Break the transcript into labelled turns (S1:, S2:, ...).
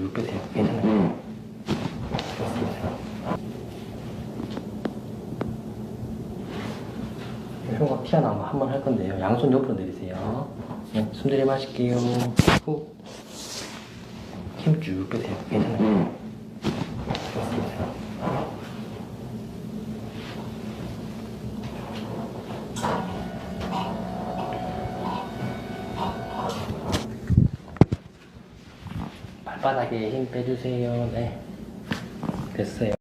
S1: 쭉 빼세요. 괜찮아요. 좋습니다. 흉곽 튀어나오면 한 번 할 건데요. 양손 옆으로 내리세요. 네, 숨 들이마실게요. 후. 힘 쭉 빼세요. 괜찮아요. 좋습니다. 발바닥에 힘 빼주세요. 네. 됐어요.